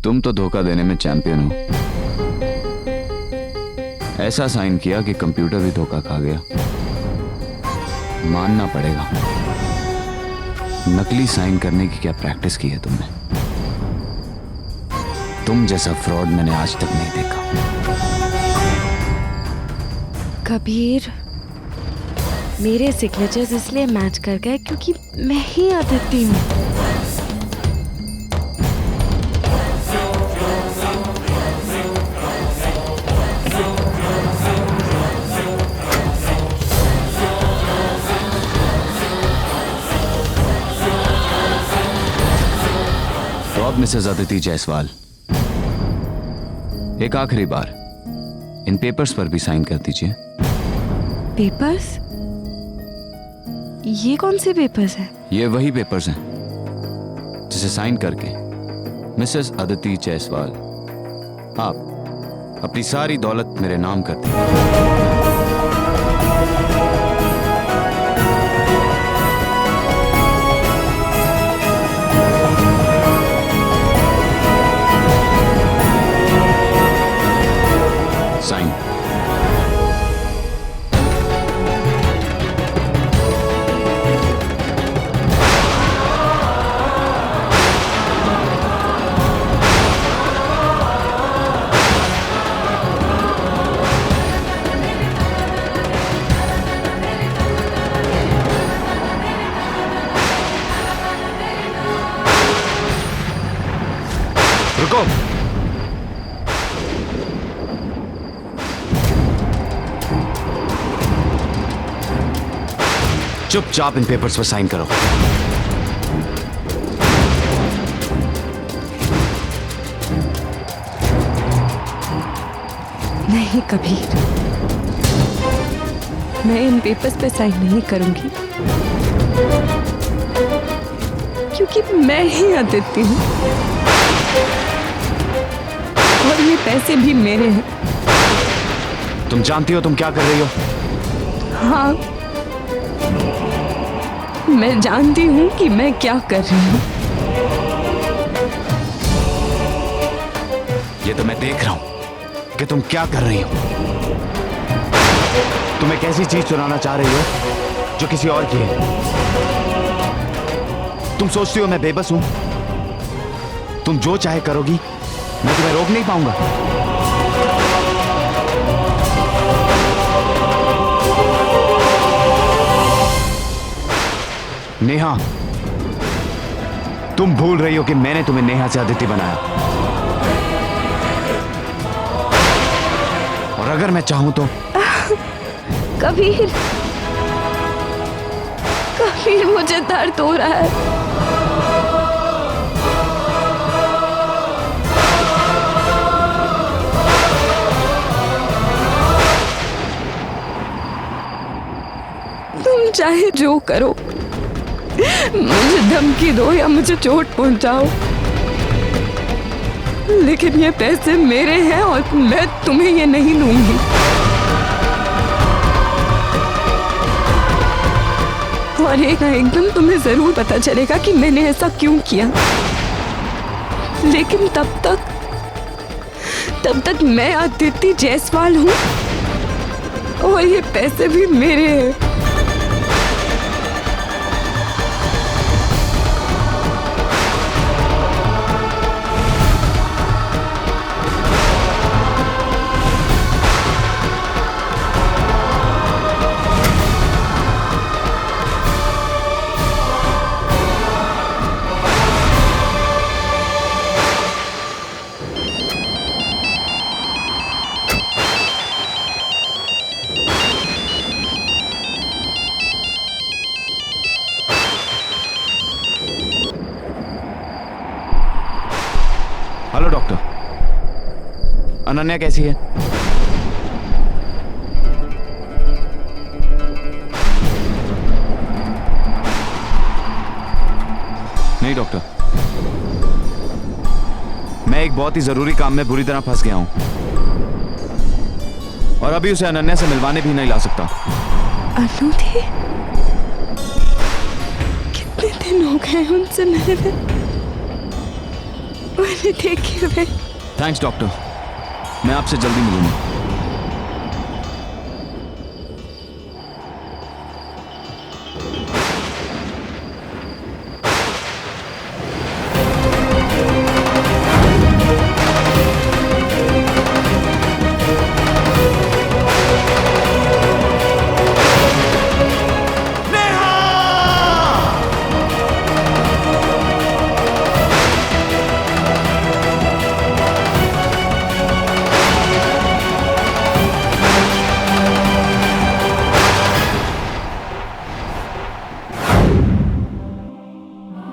तुम तो धोखा देने में चैंपियन हो। ऐसा साइन किया कि कंप्यूटर भी धोखा खा गया। मानना पड़ेगा, नकली साइन करने की क्या प्रैक्टिस की है तुमने। तुम जैसा फ्रॉड मैंने आज तक नहीं देखा। कबीर, मेरे सिग्नेचर्स इसलिए मैच कर गए क्योंकि मैं ही अदिति हूँ। तो अब मिसेस अदिति जायसवाल, एक आखिरी बार इन पेपर्स पर भी साइन कर दीजिए। पेपर्स? ये कौन से पेपर्स हैं? ये वही पेपर्स हैं जिसे साइन करके मिसेस अदिति जायसवाल आप अपनी सारी दौलत मेरे नाम कर दी। साइन। रुको। चुपचाप इन पेपर्स पर साइन करो। नहीं कबीर, मैं इन पेपर्स पे साइन नहीं करूंगी क्योंकि मैं ही अदिति हूँ और ये पैसे भी मेरे हैं। तुम जानती हो तुम क्या कर रही हो? हाँ, मैं जानती हूँ कि मैं क्या कर रही हूँ। ये तो मैं देख रहा हूं कि तुम क्या कर रही हो। तुम एक ऐसी चीज चुराना चाह रही हो जो किसी और की है। तुम सोचती हो मैं बेबस हूं? तुम जो चाहे करोगी, मैं तुम्हें रोक नहीं पाऊंगा। नेहा, तुम भूल रही हो कि मैंने तुम्हें नेहा से अदिति बनाया। और अगर मैं चाहूं तो कबीर, कबीर मुझे दर्द हो रहा है। तुम चाहे जो करो, मुझे धमकी दो या मुझे चोट पहुंचाओ, लेकिन ये पैसे मेरे हैं और मैं तुम्हें ये नहीं दूंगी। और एक ना एक दिन तुम्हें जरूर पता चलेगा कि मैंने ऐसा क्यों किया, लेकिन तब तक मैं अदिति जायसवाल हूँ और ये पैसे भी मेरे हैं। हेलो डॉक्टर, अनन्या कैसी है? नहीं डॉक्टर, मैं एक बहुत ही जरूरी काम में बुरी तरह फंस गया हूं और अभी उसे अनन्या से मिलवाने भी नहीं ला सकता। अनुधि, कितने दिन हो गए उनसे मिले हुए? मैंने देखे हुए। थैंक्स डॉक्टर, मैं आपसे जल्दी मिलूंगा।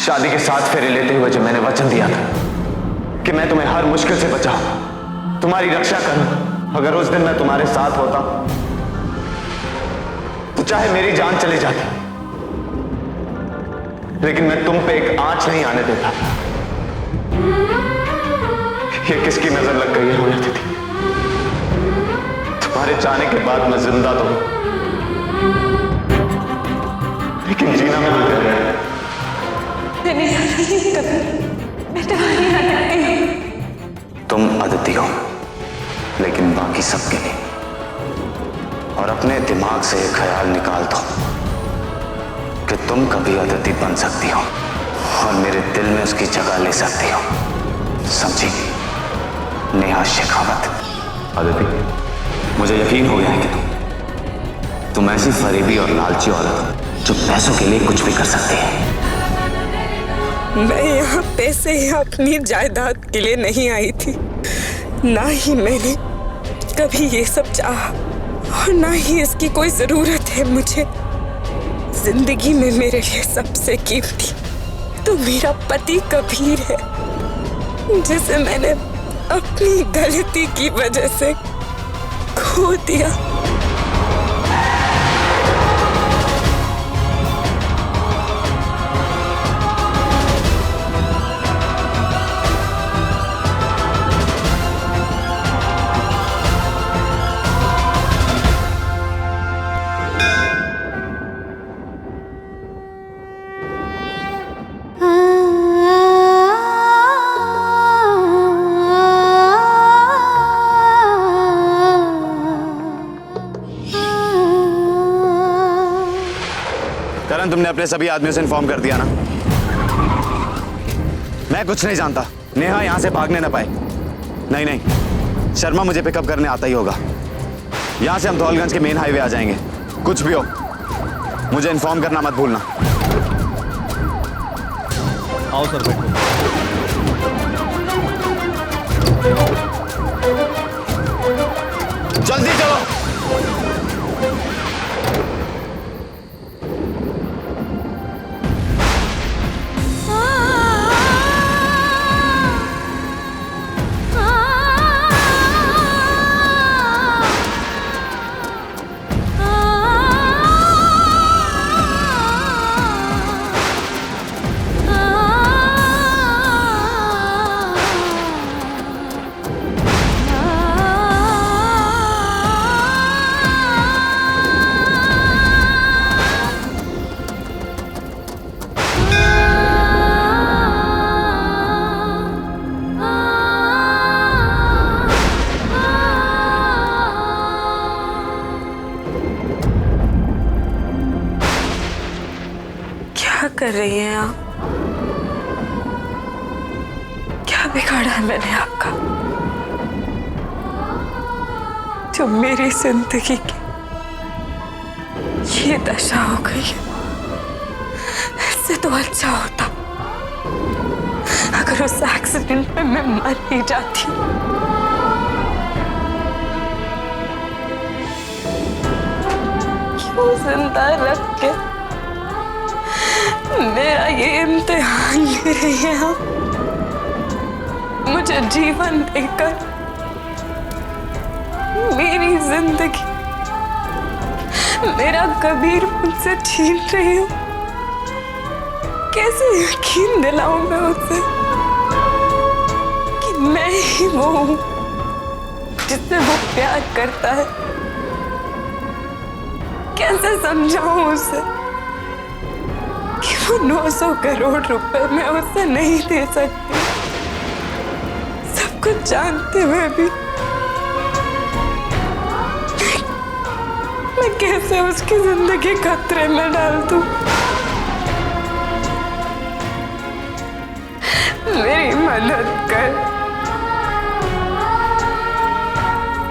शादी के 7 फेरे लेते हुए जो मैंने वचन दिया था कि मैं तुम्हें हर मुश्किल से बचाऊं, तुम्हारी रक्षा करूं, अगर उस दिन मैं तुम्हारे साथ होता तो चाहे मेरी जान चली जाती, लेकिन मैं तुम पे एक आंच नहीं आने देता। ये किसकी नजर लग गई है रोया दीदी? तुम्हारे जाने के बाद मैं जिंदा तो हूं, लेकिन जीना मैं भूल गया। तुम अदिति हो, लेकिन बाकी सबके लिए। और अपने दिमाग से एक ख्याल निकाल दो कि तुम कभी अदिति बन सकती हो और मेरे दिल में उसकी जगह ले सकती हो। समझी? नेहा शेखावत। अदिति, मुझे यकीन हो गया है कि तुम ऐसी फरेबी और लालची औरत हो जो पैसों के लिए कुछ भी कर सकती है। मैं यहाँ पैसे या अपनी जायदाद के लिए नहीं आई थी, ना ही मैंने कभी ये सब चाहा और ना ही इसकी कोई जरूरत है मुझे। जिंदगी में मेरे लिए सबसे कीमती तो मेरा पति कबीर है, जिसे मैंने अपनी गलती की वजह से खो दिया। करण, तुमने अपने सभी आदमियों से इन्फॉर्म कर दिया ना? मैं कुछ नहीं जानता। नेहा यहां से भागने ना पाए। नहीं नहीं, शर्मा मुझे पिकअप करने आता ही होगा। यहां से हम धौलगंज के मेन हाईवे आ जाएंगे। कुछ भी हो मुझे इन्फॉर्म करना मत भूलना। आओ सर, बैठो। जल्दी चलो। क्या कर रही हैं आप? क्या बिगाड़ा है मैंने आपका जो मेरी जिंदगी की ये दशा हो गई है? इससे तो अच्छा होता अगर उस एक्सीडेंट में मैं मर ही जाती। क्यों जिंदा रख के मेरा ये इम्तिहान ले रही है आप? मुझे जीवन देकर मेरी जिंदगी मेरा कबीर मुझसे छीन रही हो। कैसे यकीन दिलाऊं मैं उसे कि मैं ही वो हूं जिससे वो प्यार करता है? कैसे समझाऊं उसे कि वो 900 करोड़ रुपए मैं उससे नहीं दे सकती? कुछ जानते हुए भी मैं कैसे उसकी जिंदगी खतरे में डाल दूं? मेरी मदद कर,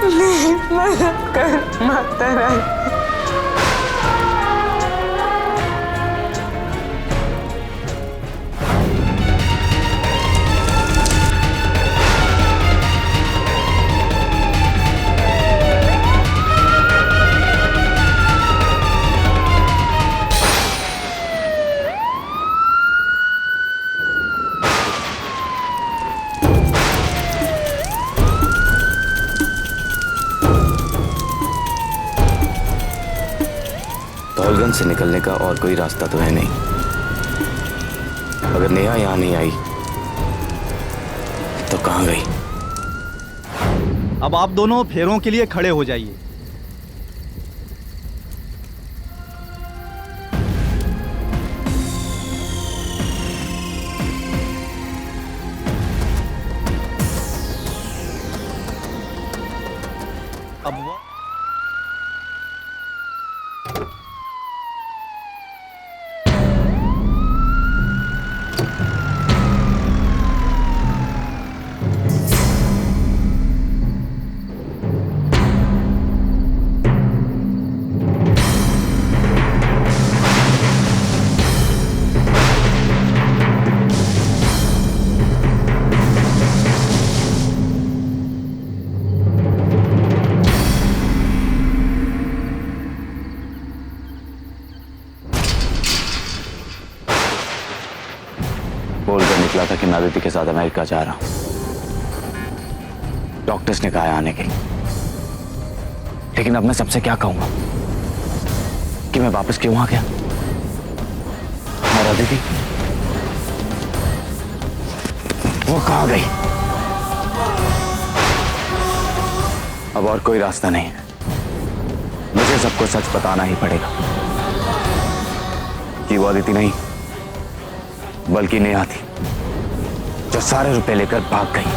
मेरी मदद कर माता रानी। धौलगंज से निकलने का और कोई रास्ता तो है नहीं। अगर नेहा यहां नहीं आई तो कहां गई? अब आप दोनों फेरों के लिए खड़े हो जाइए। अब बोलकर निकला था कि मैं अदिति के साथ अमेरिका जा रहा हूं। डॉक्टर्स ने कहा है आने के लिए, लेकिन अब मैं सबसे क्या कहूंगा कि मैं वापस क्यों आ गया? और अदिति वो कहां गई? अब और कोई रास्ता नहीं है, मुझे सबको सच बताना ही पड़ेगा कि वो अदिति नहीं बल्कि नेहा थी जो सारे रुपए लेकर भाग गई।